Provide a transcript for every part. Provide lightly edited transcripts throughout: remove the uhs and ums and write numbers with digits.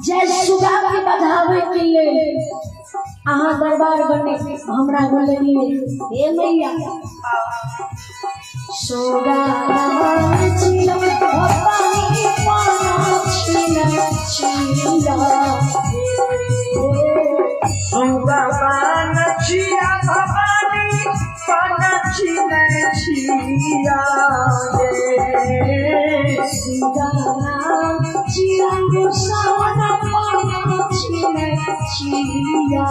जय सुगा के बधावे के लिए आहा दरबार बने हमरा बोललिए हे मैया सुगा छिया भवानी पाना छिया सुगा पाना छिया भवानी पाना छिया सुगा छिया गोसाना पाना छिया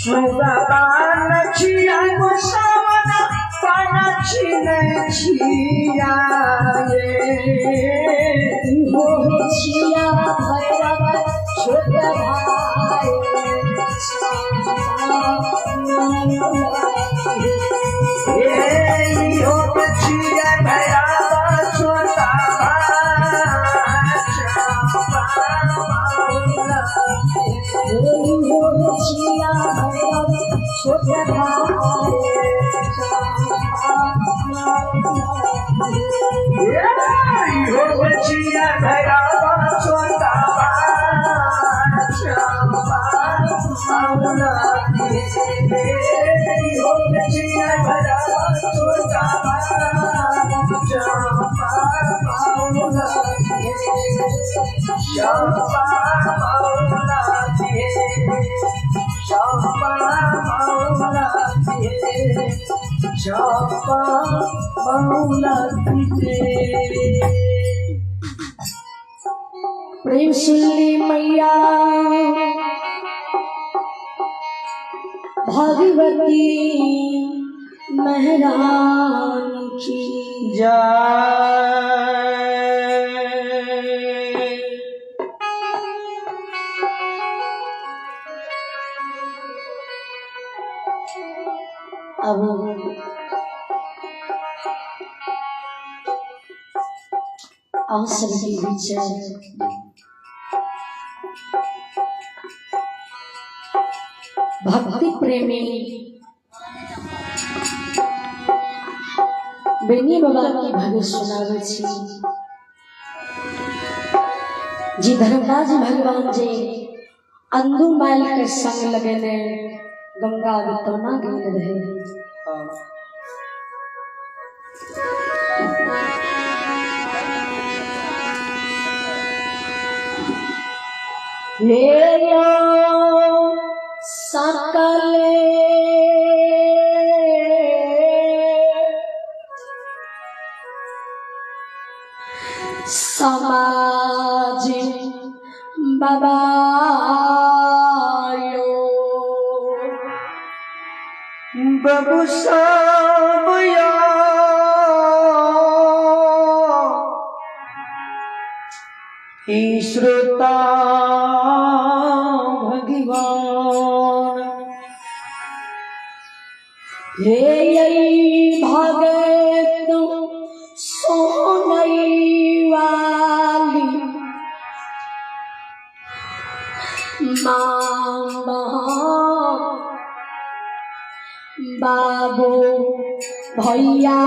सुगा पाना छिया गोसाना पाना छिया हो छिया भैरव छोट भाई हो छिया भैरव छोटा छिया भैरव छोट भाई हो छिया भैरव छोटा प्रेम सुनली मैया भगवती महारानी की अब अवसर के बीच भक्ति प्रेमी बेनी बाबा की भजन सुनावे छी जी धर्मराज भगवान जी अंधु माल के संग लगेने गंगा वितना गीत रहे हे सकले समाज बाबायो बबु सामया श्रोता भगवान हे भगत सोनई वाली मामा बाबू भैया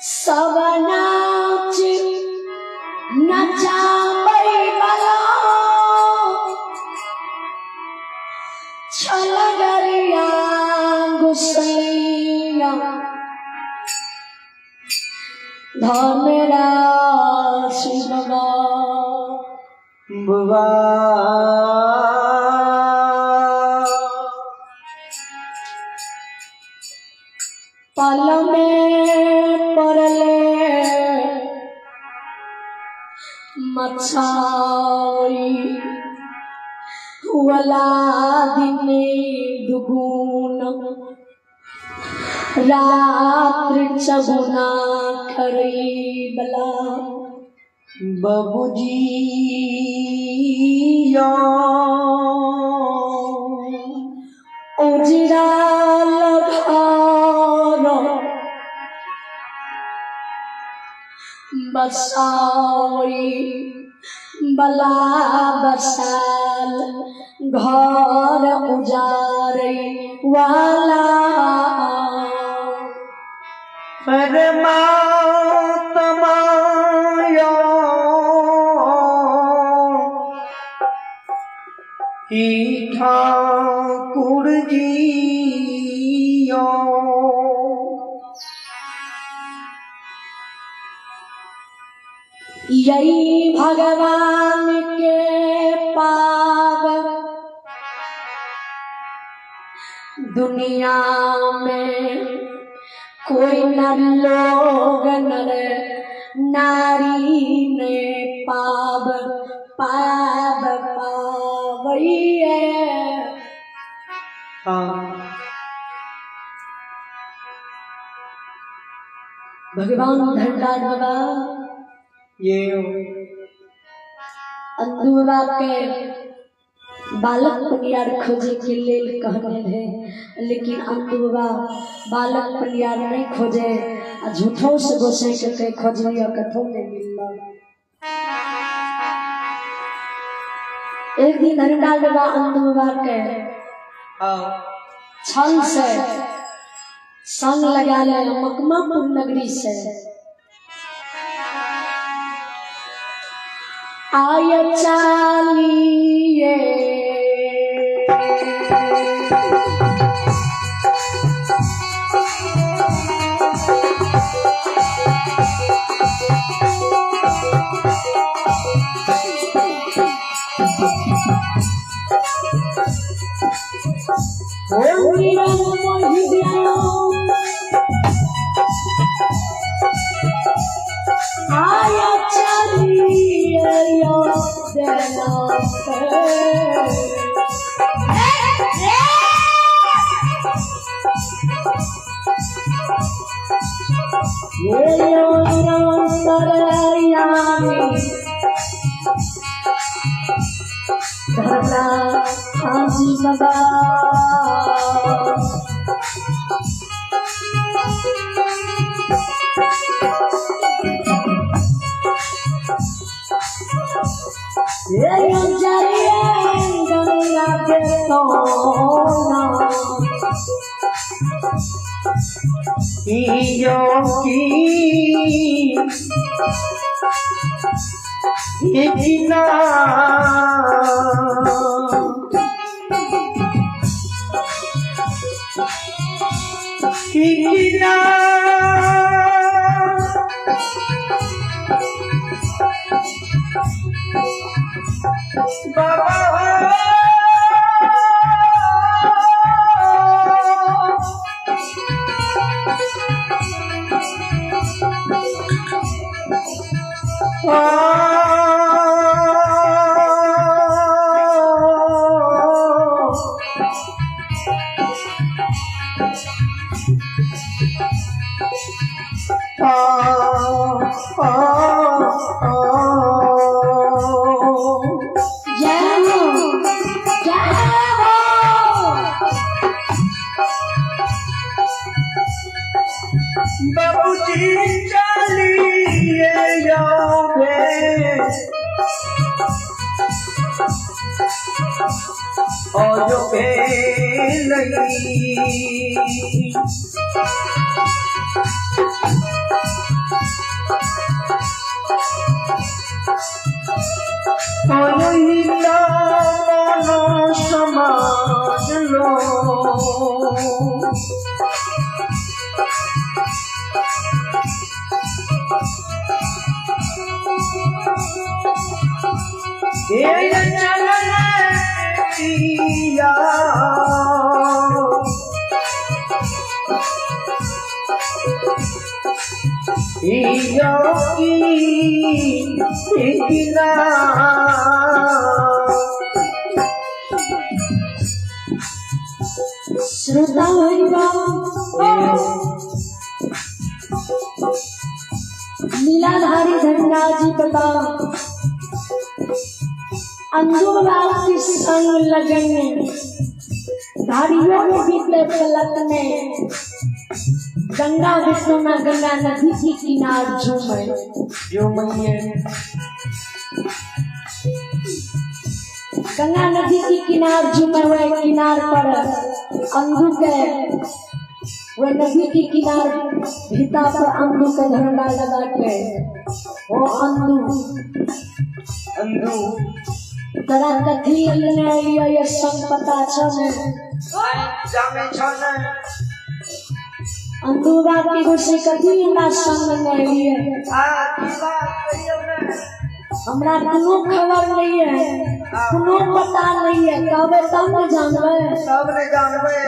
सब नाच नचाबै बला छलगरिया गुसैया धर्मराज बाबा बुआ पल में पड़ले मछाई वाला दिन दुगुन रात्रि चगुना खरीबला बाबूजी उजड़ा बसाई बला बसाल घर उजाड़ वाला परमात्मा ही ठाकुर जी यही भगवान के पाव दुनिया में कोई नर लोग नर नारी ने पाव पाव पावई है। भगवान धनराज बाबा ये अंधुआ के बालक पनियार खोजे के लेल कहने रहे, लेकिन अंधुआ बालक पनियार नहीं खोजे, झूठों से गोसे के खोजलिया कथों में मिलना। एक दिन धनराज बाबा अंधुआ के छल से संग लगा ले मकमापुर नगरी से आय चालिए लीलाधारी धनराज जी बता अंधुलाल की संग लगने धारियों में बीते पलक में गंगा विष्णुना गंगा नदी की किनार झूमे गंगा नदी की किनार जुमे हुए किनार पर अंधु के वो नदी की किनार भीता पर अंधु के झंडा लगा के वो अंधु तरा कथी लेने ये सब पता छने जामे छने अंधुरा की गुस्से कथी हमरा संग में लिए आ की बात कहियो ने हमरा कोनो खबर नहीं है कोनो पता नहीं है कहबे तब न जानबे सब ने जानबे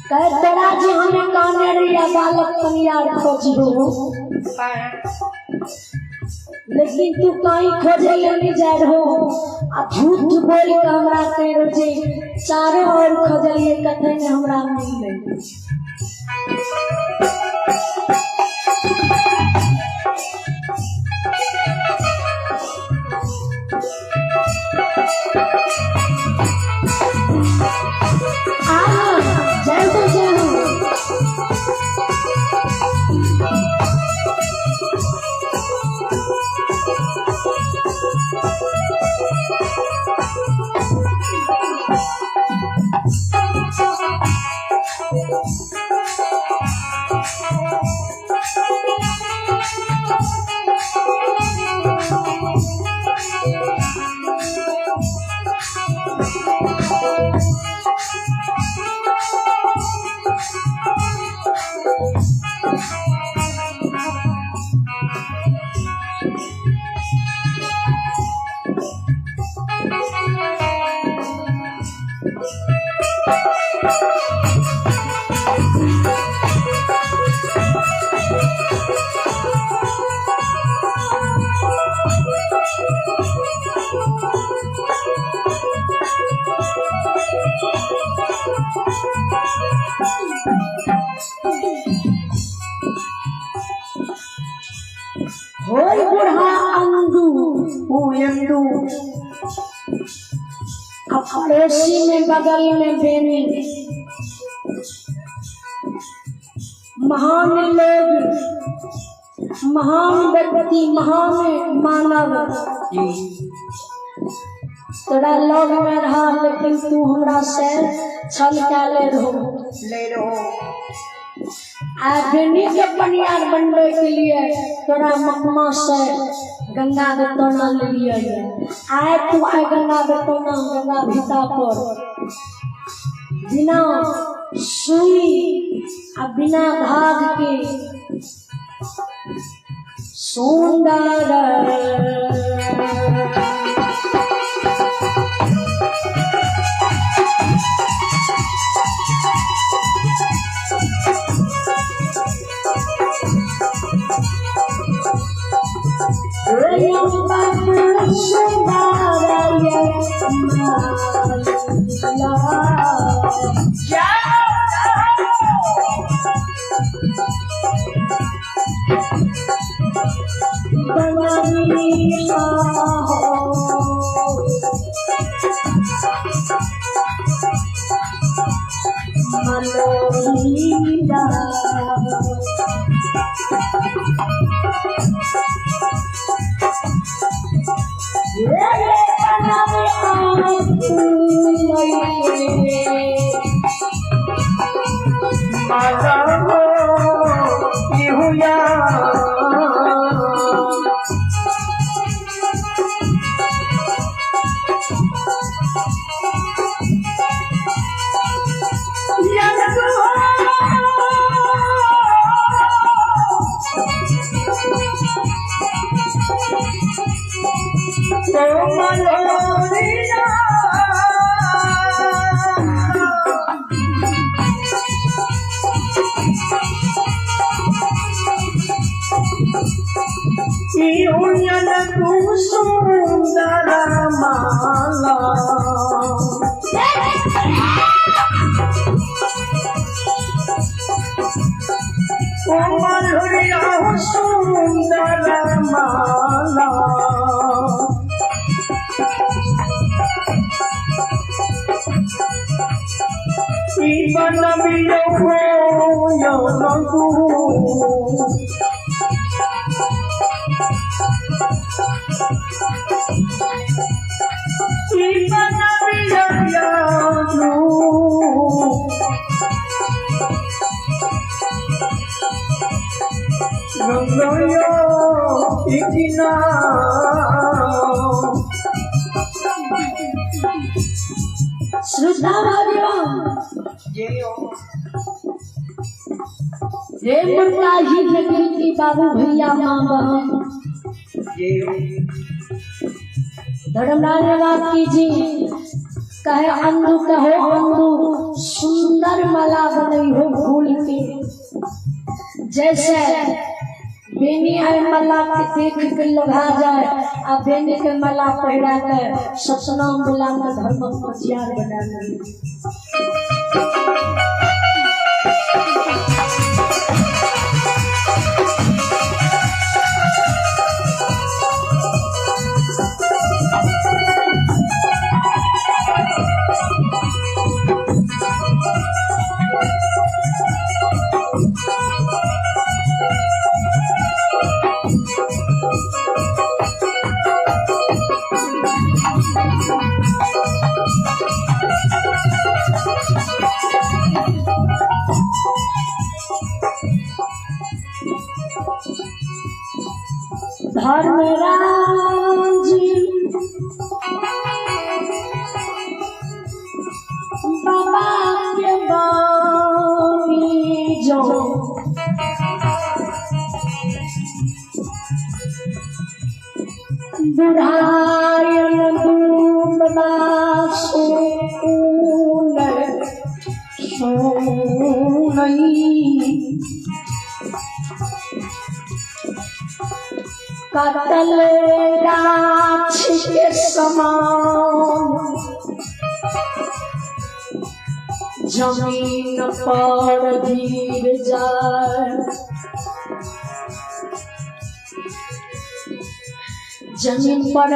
कह तोरा जी हमें काने रिया बालक कनियार खोजबो लेकिन तू कहीं खोजे नहीं जा रहो आ झूठ बोल के हमरा कह रोजे चारों ओर खोजलिए कथे ने हमरा मिले जय हो जय हो होय बुढ़ा अंधु उयंदु पड़ोसी में बगल में बेनी महान लोग महान व्यक्ति महान मानव तोरा लोग में रहा लेकिन तू हमरा से छल क्या ले रहो बेनी के बनियार बनने के लिए तोरा मकमा से गंगा बेतौना ले लिया आए तू आए गंगा बेतौना गंगा भीता पर बिना सुई आ बिना धाग के सुंदर श्रोता भगवान जय हो रे मुर्गा ही नगरी की बाबू भैया माँ बहन जय हो धर्मलाल बात कीजिए कहे अंधु कहो अंधु सुंदर माला बनई हो फूल के जैसे बेनी है माला के देख के लोभा जाए आ बेनी के माला पहिरा के सतनाम बुला के धर्म प्रचार बना ले धर्मराज बाबा के बानी जो बुढ़ायन दूबना सोन सोनई कतल गाछ के समान जमीन पर गिर जाए जमीन पर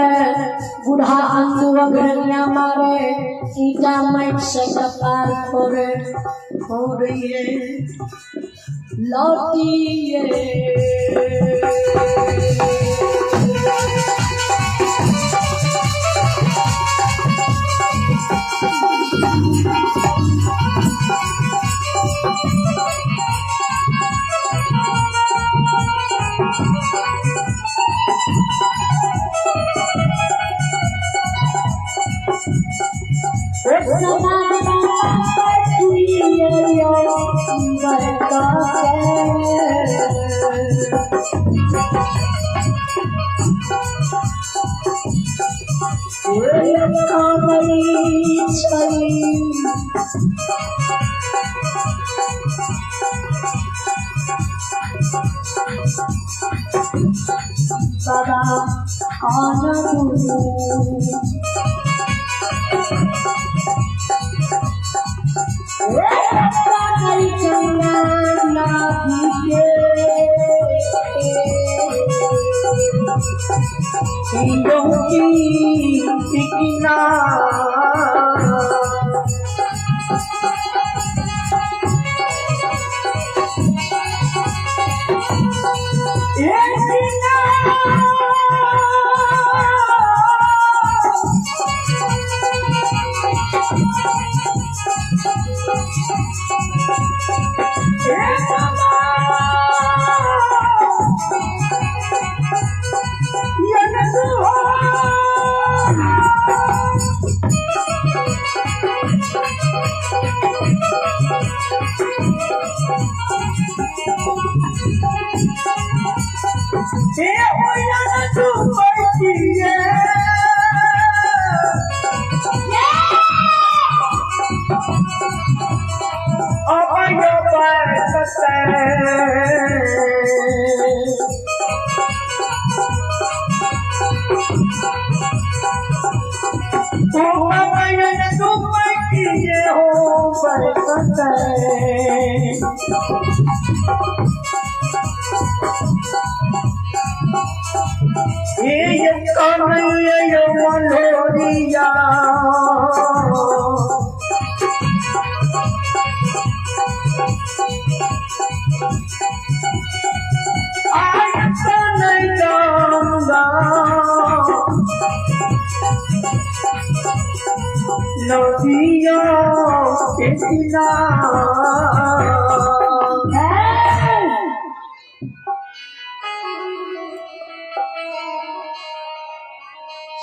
बूढ़ा अंधु अग्रनिया मारे ईटा माइट से कपाल फोड़े फोड़िए लौटिए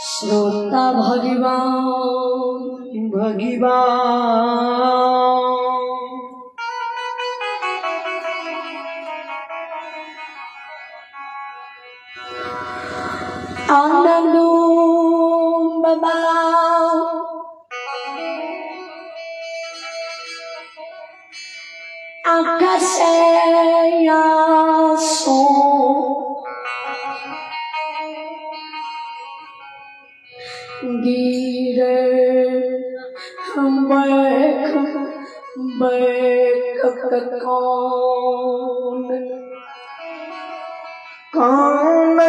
श्रोता भगवान भगवान आनंदो बाबा आकाशे आसो गिरे हम बैक कौन कानैया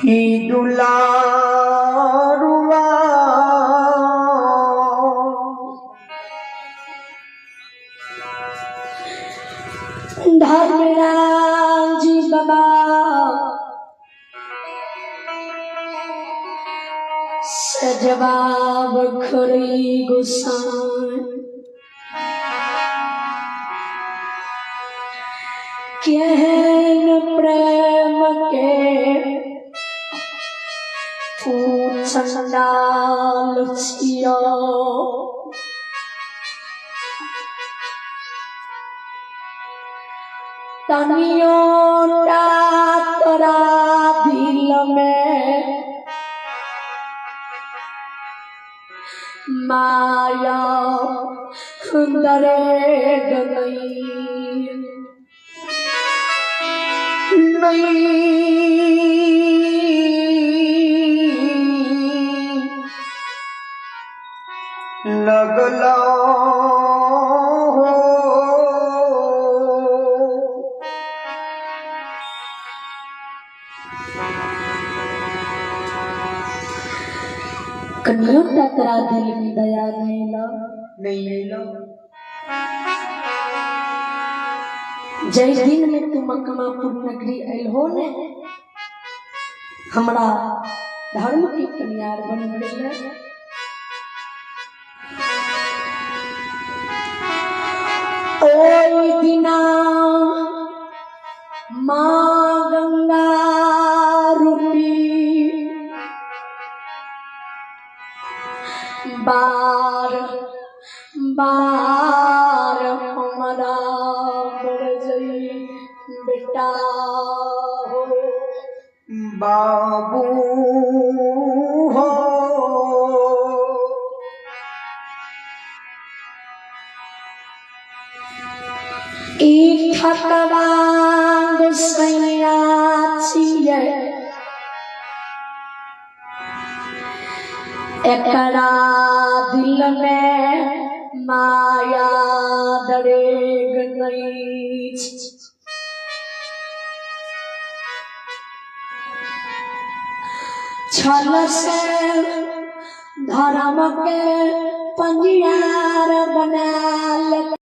ही दुलारुआ धर्मराज जी बाबा सजवाब खरी गुसान केहन प्रेम के चंडाल छियो तनियो तोरा दिल में माया दरेग नहीं लगला हो कन्हैया तेरा दिल में दया नहीं लो जय दिन में तू मकमापुर नगरी अहो ने हमरा धर्म की कन्यार बन गई ओई दिना माँ गंगा रूपी बार बार हमारा बरजई बेटा हो बाबू हो ई ठकवा गोसैया छियै एकरा दिल में माया दरेग नहीं छल से धर्म के पंजियार बनाल